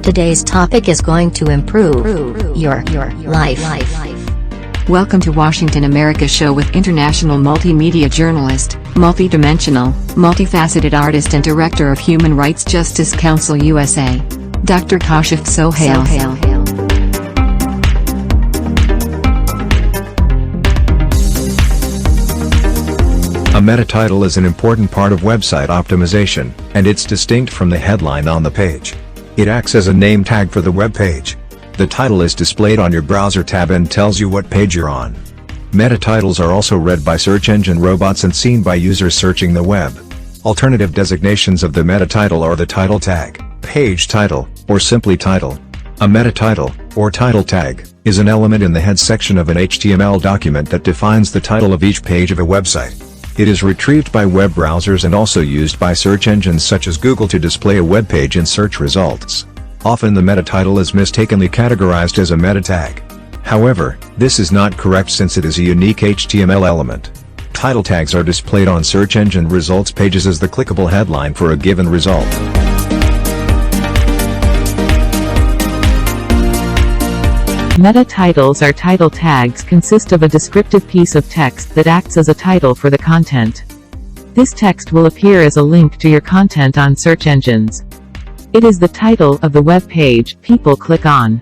Today's topic is going to improve your life. Welcome to Washington America Show with international multimedia journalist, multidimensional, multifaceted artist and director of Human Rights Justice Council USA, Dr. Kashif Sohail. A meta title is an important part of website optimization, and it's distinct from the headline on the page. It acts as a name tag for the web page. The title is displayed on your browser tab and tells you what page you're on. Meta titles are also read by search engine robots and seen by users searching the web. Alternative designations of the meta title are the title tag, page title, or simply title. A meta title, or title tag, is an element in the head section of an HTML document that defines the title of each page of a website. It is retrieved by web browsers and also used by search engines such as Google to display a web page in search results. Often the meta title is mistakenly categorized as a meta tag. However, this is not correct since it is a unique HTML element. Title tags are displayed on search engine results pages as the clickable headline for a given result. Meta titles or title tags consist of a descriptive piece of text that acts as a title for the content. This text will appear as a link to your content on search engines. It is the title of the web page people click on.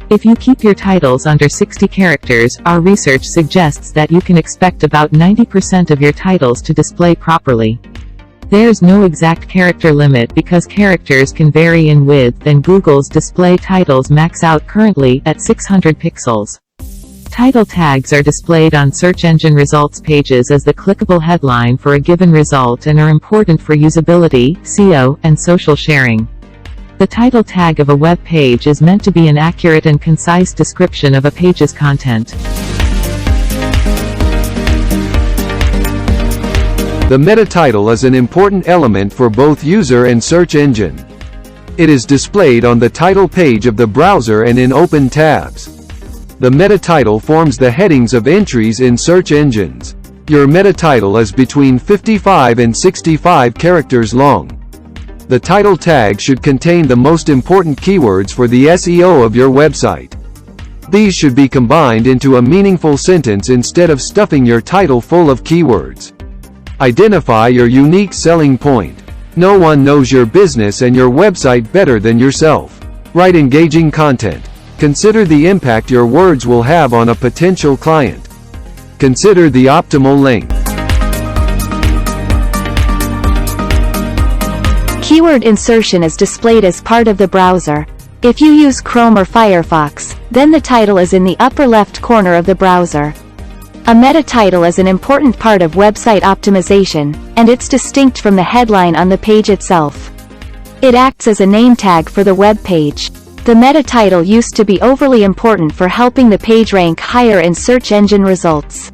If you keep your titles under 60 characters, our research suggests that you can expect about 90% of your titles to display properly. There's no exact character limit because characters can vary in width, and Google's display titles max out currently at 600 pixels. Title tags are displayed on search engine results pages as the clickable headline for a given result and are important for usability, SEO, and social sharing. The title tag of a web page is meant to be an accurate and concise description of a page's content. The meta title is an important element for both user and search engine. It is displayed on the title page of the browser and in open tabs. The meta title forms the headings of entries in search engines. Your meta title is between 55 and 65 characters long. The title tag should contain the most important keywords for the SEO of your website. These should be combined into a meaningful sentence instead of stuffing your title full of keywords. Identify your unique selling point. No one knows your business and your website better than yourself. Write engaging content. Consider the impact your words will have on a potential client. Consider the optimal length. Keyword insertion is displayed as part of the browser. If you use Chrome or Firefox, then the title is in the upper left corner of the browser. A meta title is an important part of website optimization, and it's distinct from the headline on the page itself. It acts as a name tag for the web page. The meta title used to be overly important for helping the page rank higher in search engine results.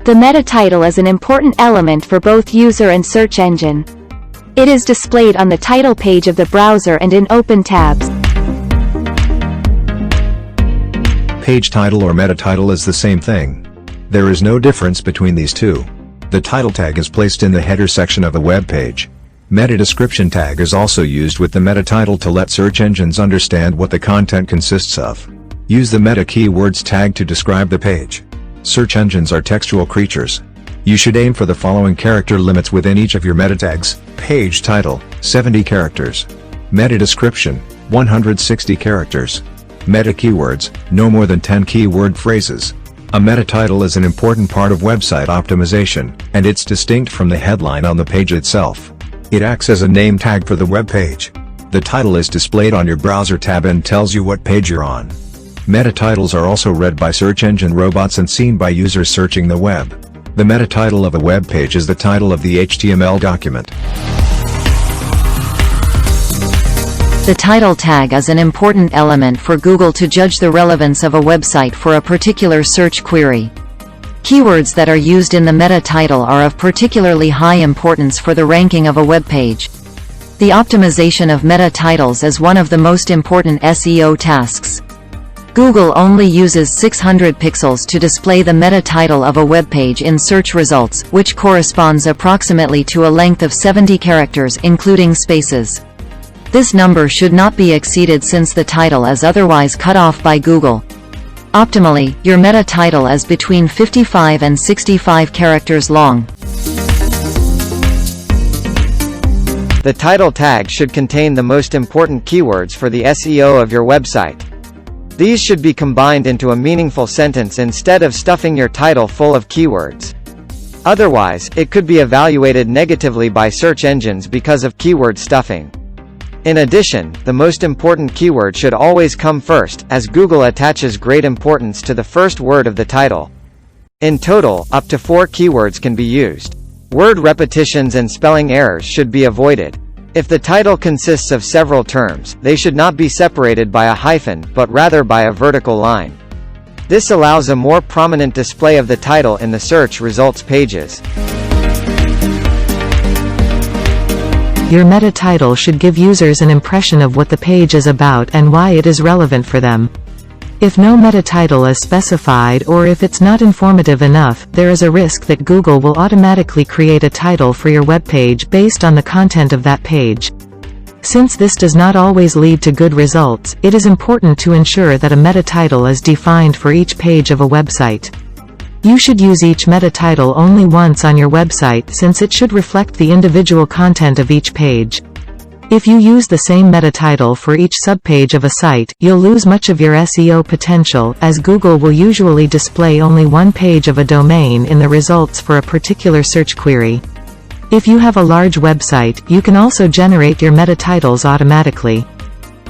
The meta title is an important element for both user and search engine. It is displayed on the title page of the browser and in open tabs. Page title or meta title is the same thing. There is no difference between these two. The title tag is placed in the header section of a web page. Meta description tag is also used with the meta title to let search engines understand what the content consists of. Use the meta keywords tag to describe the page. Search engines are textual creatures. You should aim for the following character limits within each of your meta tags. Page title, 70 characters. Meta description, 160 characters. Meta keywords, no more than 10 keyword phrases. A meta title is an important part of website optimization, and it's distinct from the headline on the page itself. It acts as a name tag for the web page. The title is displayed on your browser tab and tells you what page you're on. Meta titles are also read by search engine robots and seen by users searching the web. The meta title of a web page is the title of the HTML document. The title tag is an important element for Google to judge the relevance of a website for a particular search query. Keywords that are used in the meta title are of particularly high importance for the ranking of a web page. The optimization of meta titles is one of the most important SEO tasks. Google only uses 600 pixels to display the meta title of a web page in search results, which corresponds approximately to a length of 70 characters including spaces. This number should not be exceeded since the title is otherwise cut off by Google. Optimally, your meta title is between 55 and 65 characters long. The title tag should contain the most important keywords for the SEO of your website. These should be combined into a meaningful sentence instead of stuffing your title full of keywords. Otherwise, it could be evaluated negatively by search engines because of keyword stuffing. In addition, the most important keyword should always come first, as Google attaches great importance to the first word of the title. In total, up to 4 keywords can be used. Word repetitions and spelling errors should be avoided. If the title consists of several terms, they should not be separated by a hyphen, but rather by a vertical line. This allows a more prominent display of the title in the search results pages. Your meta title should give users an impression of what the page is about and why it is relevant for them. If no meta title is specified or if it's not informative enough, there is a risk that Google will automatically create a title for your web page based on the content of that page. Since this does not always lead to good results, it is important to ensure that a meta title is defined for each page of a website. You should use each meta title only once on your website since it should reflect the individual content of each page. If you use the same meta title for each subpage of a site, you'll lose much of your SEO potential, as Google will usually display only one page of a domain in the results for a particular search query. If you have a large website, you can also generate your meta titles automatically.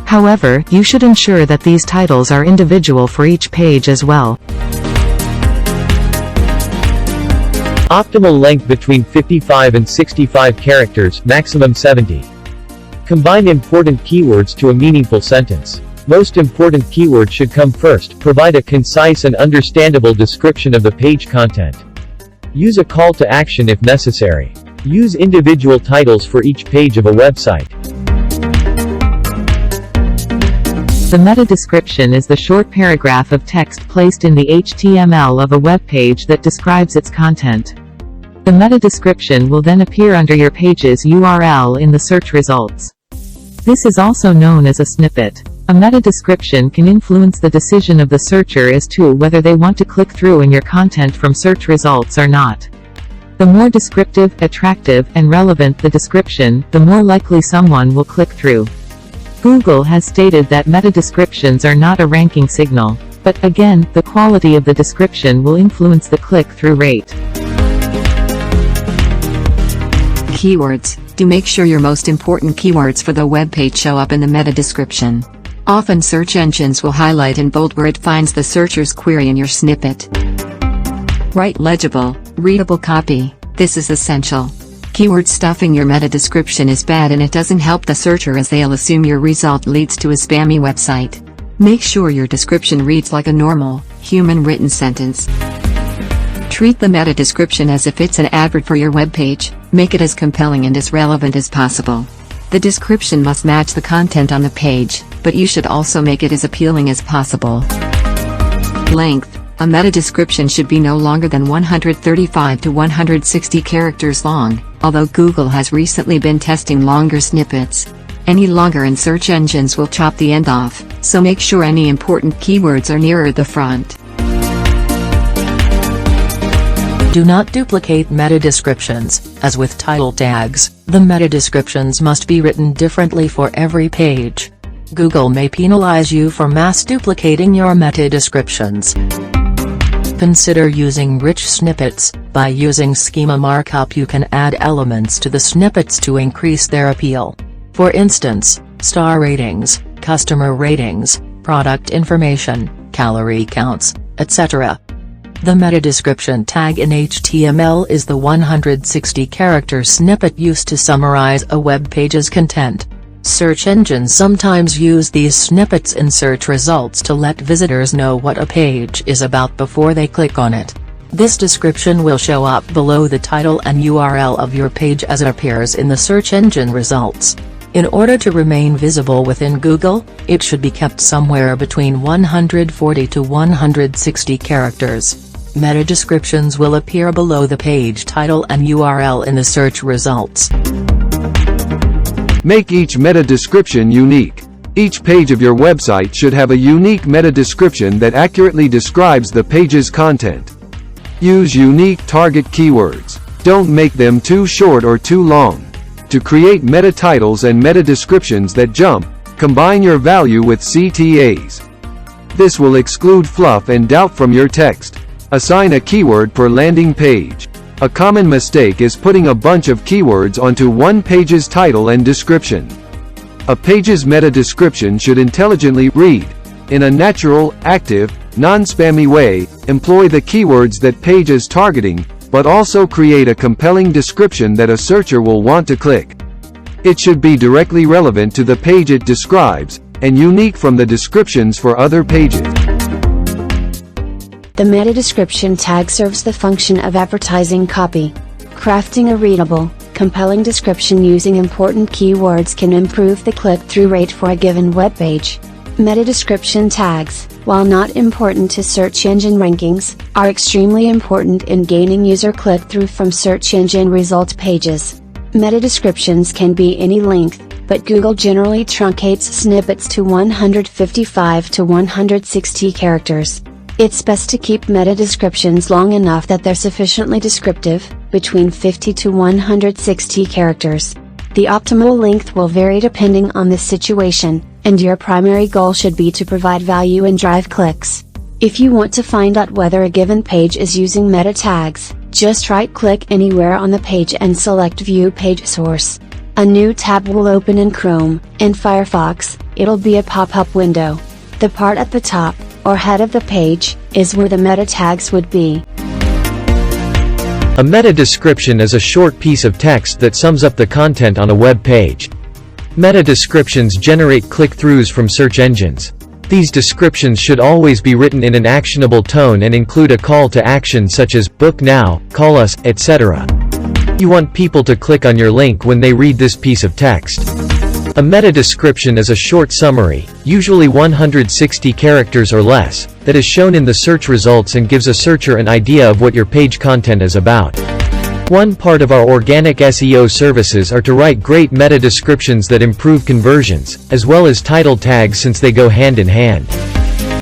However, you should ensure that these titles are individual for each page as well. Optimal length between 55 and 65 characters, maximum 70. Combine important keywords to a meaningful sentence. Most important keywords should come first. Provide a concise and understandable description of the page content. Use a call to action if necessary. Use individual titles for each page of a website. The meta description is the short paragraph of text placed in the HTML of a web page that describes its content. The meta description will then appear under your page's URL in the search results. This is also known as a snippet. A meta description can influence the decision of the searcher as to whether they want to click through in your content from search results or not. The more descriptive, attractive, and relevant the description, the more likely someone will click through. Google has stated that meta descriptions are not a ranking signal, but again, the quality of the description will influence the click-through rate. Keywords. Do make sure your most important keywords for the web page show up in the meta description. Often search engines will highlight in bold where it finds the searcher's query in your snippet. Write legible, readable copy. This is essential. Keyword stuffing your meta description is bad and it doesn't help the searcher as they'll assume your result leads to a spammy website. Make sure your description reads like a normal, human written sentence. Treat the meta description as if it's an advert for your web page. Make it as compelling and as relevant as possible. The description must match the content on the page, but you should also make it as appealing as possible. Length. A meta description should be no longer than 135 to 160 characters long, although Google has recently been testing longer snippets. Any longer and search engines will chop the end off, so make sure any important keywords are nearer the front. Do not duplicate meta descriptions. As with title tags, the meta descriptions must be written differently for every page. Google may penalize you for mass duplicating your meta descriptions. Consider using rich snippets. By using schema markup you can add elements to the snippets to increase their appeal. For instance, star ratings, customer ratings, product information, calorie counts, etc. The meta description tag in HTML is the 160-character snippet used to summarize a web page's content. Search engines sometimes use these snippets in search results to let visitors know what a page is about before they click on it. This description will show up below the title and URL of your page as it appears in the search engine results. In order to remain visible within Google, it should be kept somewhere between 140 to 160 characters. Meta descriptions will appear below the page title and URL in the search results. Make each meta description unique. Each page of your website should have a unique meta description that accurately describes the page's content. Use unique target keywords. Don't make them too short or too long. To create meta titles and meta descriptions that jump, combine your value with CTAs. This will exclude fluff and doubt from your text. Assign a keyword per landing page. A common mistake is putting a bunch of keywords onto one page's title and description. A page's meta description should intelligently read in a natural, active, non-spammy way, employ the keywords that page is targeting, but also create a compelling description that a searcher will want to click. It should be directly relevant to the page it describes, and unique from the descriptions for other pages. The meta description tag serves the function of advertising copy. Crafting a readable, compelling description using important keywords can improve the click-through rate for a given web page. Meta description tags, while not important to search engine rankings, are extremely important in gaining user click-through from search engine result pages. Meta descriptions can be any length, but Google generally truncates snippets to 155 to 160 characters. It's best to keep meta descriptions long enough that they're sufficiently descriptive, between 50 to 160 characters. The optimal length will vary depending on the situation, and your primary goal should be to provide value and drive clicks. If you want to find out whether a given page is using meta tags, just right-click anywhere on the page and select View Page Source. A new tab will open in Chrome. In Firefox, it'll be a pop-up window. The part at the top, or head of the page, is where the meta tags would be. A meta description is a short piece of text that sums up the content on a web page. Meta descriptions generate click-throughs from search engines. These descriptions should always be written in an actionable tone and include a call to action such as "book now," "call us," etc. You want people to click on your link when they read this piece of text. A meta description is a short summary, usually 160 characters or less, that is shown in the search results and gives a searcher an idea of what your page content is about. One part of our organic SEO services are to write great meta descriptions that improve conversions, as well as title tags since they go hand in hand.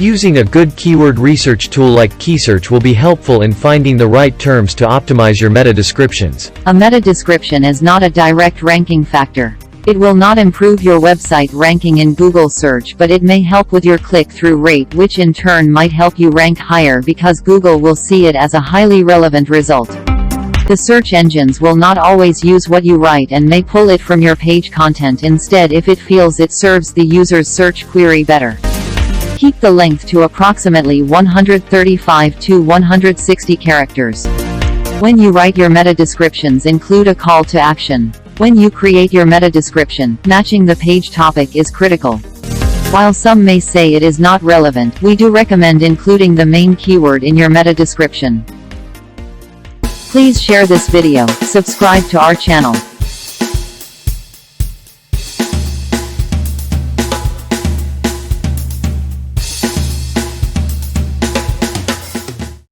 Using a good keyword research tool like KeySearch will be helpful in finding the right terms to optimize your meta descriptions. A meta description is not a direct ranking factor. It will not improve your website ranking in Google search, but it may help with your click-through rate, which in turn might help you rank higher because Google will see it as a highly relevant result. The search engines will not always use what you write and may pull it from your page content instead if it feels it serves the user's search query better. Keep the length to approximately 135 to 160 characters. When you write your meta descriptions, include a call to action. When you create your meta description, matching the page topic is critical. While some may say it is not relevant, we do recommend including the main keyword in your meta description. Please share this video, subscribe to our channel.